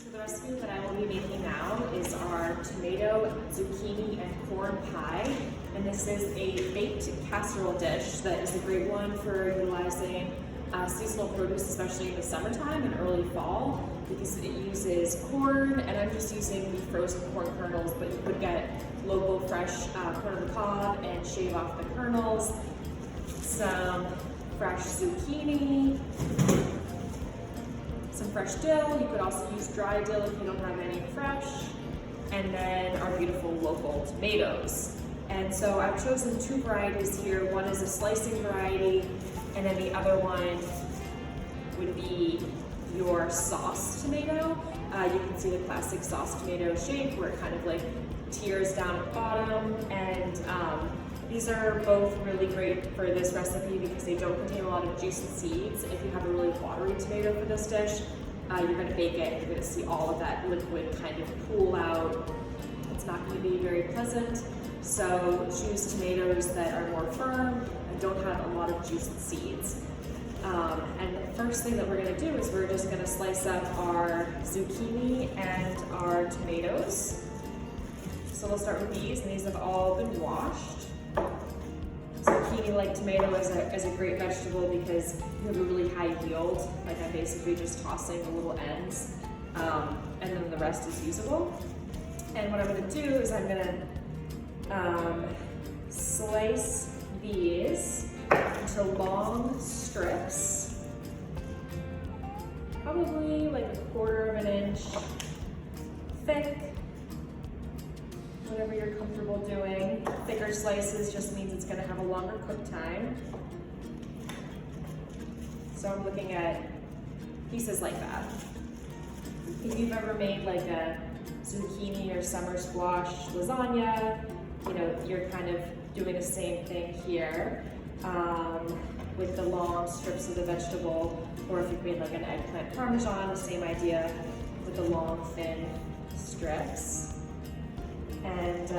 So the recipe that I will be making now is our tomato, zucchini, and corn pie. And this is a baked casserole dish that is a great one for utilizing seasonal produce, especially in the summertime and early fall, because it uses corn, and I'm just using the frozen corn kernels, but you could get local fresh corn on the cob and shave off the kernels, some fresh zucchini, some fresh dill. You could also use dry dill if you don't have any fresh, and then our beautiful local tomatoes. And so I've chosen two varieties here. One is a slicing variety, and then the other one would be your sauce tomato. You can see the classic sauce tomato shape where it kind of like tears down at the bottom, and these are both really great for this recipe because they don't contain a lot of juice and seeds. If you have a really watery tomato for this dish, you're going to bake it and you're going to see all of that liquid kind of pool out. It's not going to be very pleasant. So choose tomatoes that are more firm and don't have a lot of juice and seeds. And the first thing that we're going to do is we're just going to slice up our zucchini and our tomatoes. So we'll start with these, and these have all been washed. Zucchini, like tomato, is a great vegetable because you have a really high yield. Like I'm basically just tossing the little ends, and then the rest is usable. And what I'm going to do is I'm going to slice these into long strips, probably like 1/4 of an inch thick. Whatever you're comfortable doing. Thicker slices just means it's going to have a longer cook time. So I'm looking at pieces like that. If you've ever made like a zucchini or summer squash lasagna, you know, you're kind of doing the same thing here with the long strips of the vegetable, or if you've made like an eggplant parmesan, the same idea with the long thin strips. And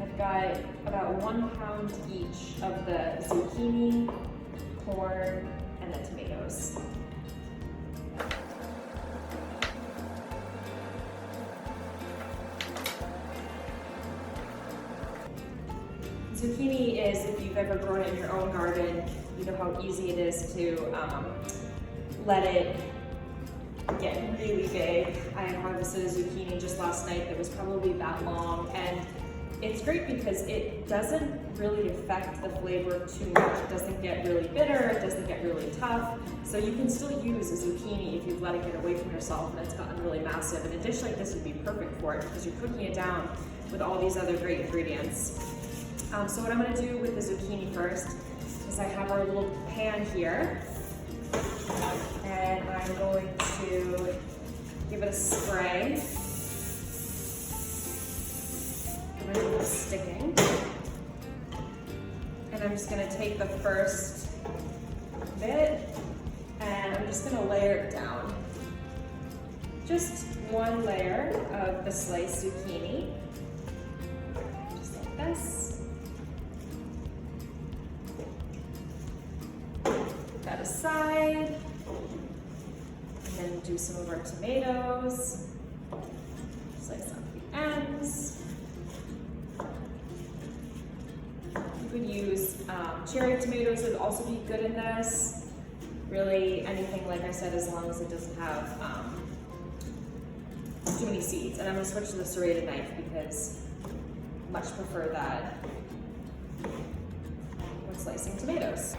I've got about 1 pound each of the zucchini, corn, and the tomatoes. Zucchini is, if you've ever grown it in your own garden, you know how easy it is to let it get really big. I harvested a zucchini just last night that was probably that long, and it's great because it doesn't really affect the flavor too much. It doesn't get really bitter, it doesn't get really tough, so you can still use a zucchini if you've let it get away from yourself and it's gotten really massive. And a dish like this would be perfect for it because you're cooking it down with all these other great ingredients. So what I'm going to do with the zucchini first is I have our little pan here, and I'm going to give it a spray. Everything is sticking. And I'm just going to take the first bit and I'm just going to layer it down. Just one layer of the sliced zucchini, just like this. Put that aside. And then do some of our tomatoes. Slice off the ends. You could use cherry tomatoes would also be good in this. Really anything, like I said, as long as it doesn't have too many seeds. And I'm going to switch to the serrated knife because I much prefer that when slicing tomatoes.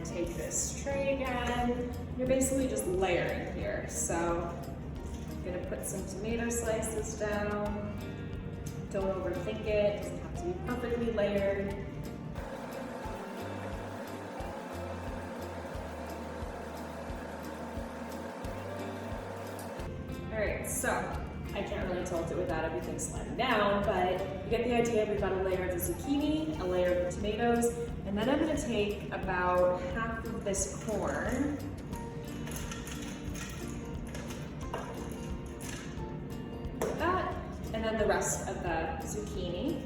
Take this tray again. You're basically just layering here. So I'm gonna put some tomato slices down. Don't overthink it. It doesn't have to be perfectly layered. All right, so I can't really tilt it without everything sliding down, but you get the idea. We've got a layer of the zucchini, a layer of the tomatoes, and then I'm going to take about half of this corn, like that, the rest of the zucchini.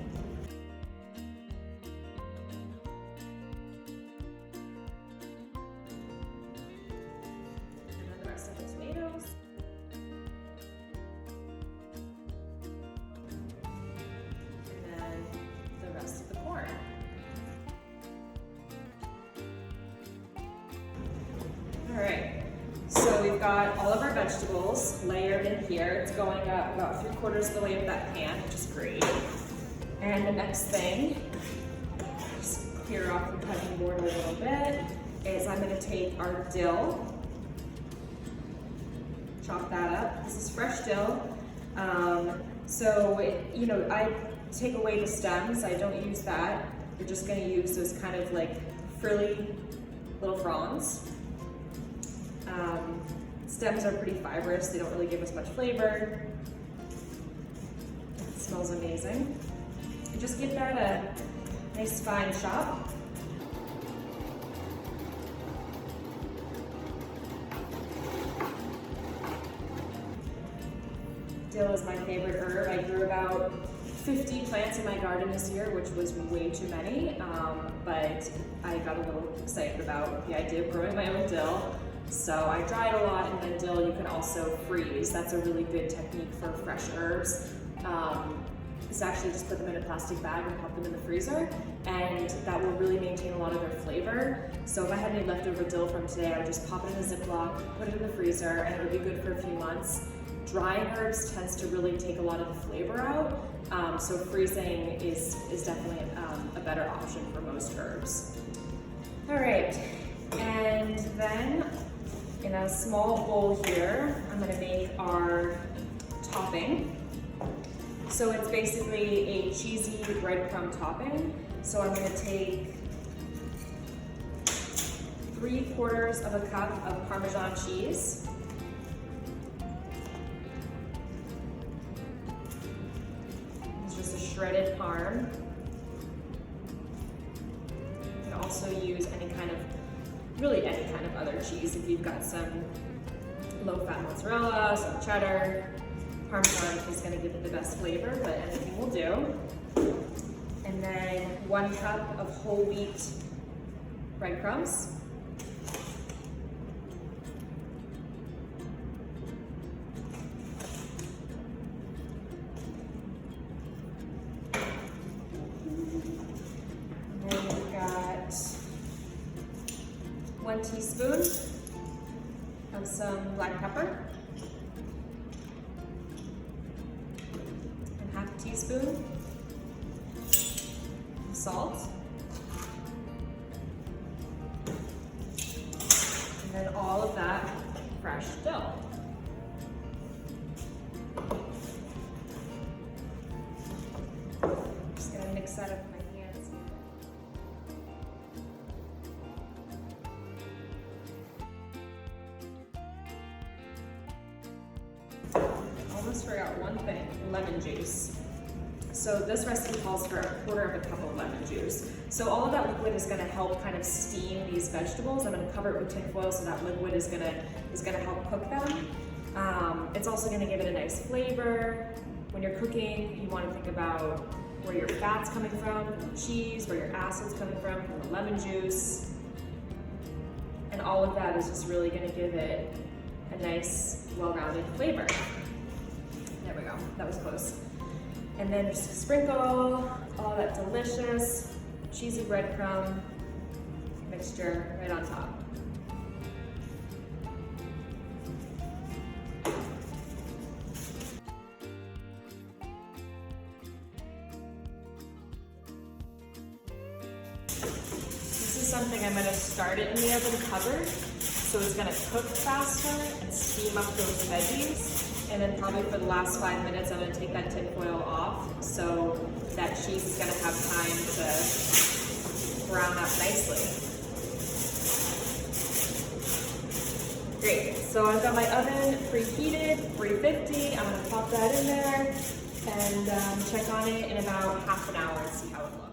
And then the rest of the tomatoes. And then the rest of the corn. All right, so we've got all of our vegetables layered in here. It's going up about 3/4 of the way of that pan, which is great. And the next thing, just clear off the cutting board a little bit, is I'm gonna take our dill, chop that up. This is fresh dill. I take away the stems. I don't use that. We're just gonna use those kind of like frilly little fronds. Stems are pretty fibrous. They don't really give us much flavor. It smells amazing. And just give that a nice fine chop. Dill is my favorite herb. I grew about 50 plants in my garden this year, which was way too many, but I got a little excited about the idea of growing my own dill. So I dried a lot, and then dill you can also freeze. That's a really good technique for fresh herbs. Is actually just put them in a plastic bag and pop them in the freezer, and that will really maintain a lot of their flavor. So if I had any leftover dill from today, I would just pop it in a Ziploc, put it in the freezer, and it would be good for a few months. Drying herbs tends to really take a lot of the flavor out, so freezing is definitely a better option for most herbs. All right, and then in a small bowl here, I'm gonna make our topping. So it's basically a cheesy breadcrumb topping. So I'm gonna take 3/4 of a cup of Parmesan cheese. It's just a shredded parm. You can also use really any kind of other cheese. If you've got some low-fat mozzarella, some cheddar, Parmesan is going to give it the best flavor, but anything will do. And then 1 cup of whole wheat breadcrumbs. And then we've got 1 teaspoon of some black pepper. 1/2 teaspoon of salt. And then all of that fresh dill. Just gonna mix that up with my hands. Almost forgot one thing, lemon juice. So this recipe calls for 1/4 of a cup of lemon juice. So all of that liquid is gonna help kind of steam these vegetables. I'm gonna cover it with tin foil so that liquid is gonna help cook them. It's also gonna give it a nice flavor. When you're cooking, you wanna think about where your fat's coming from the cheese, where your acid's coming from the lemon juice. And all of that is just really gonna give it a nice, well-rounded flavor. There we go, that was close. And then just sprinkle all that delicious cheesy breadcrumb mixture right on top. This is something I'm gonna start it in the oven covered, so it's gonna cook faster and steam up those veggies. And then probably for the last 5 minutes, I'm gonna take that tin foil off so that cheese is gonna have time to brown up nicely. Great, so I've got my oven preheated, 350. I'm gonna pop that in there and check on it in about 1/2 an hour and see how it looks.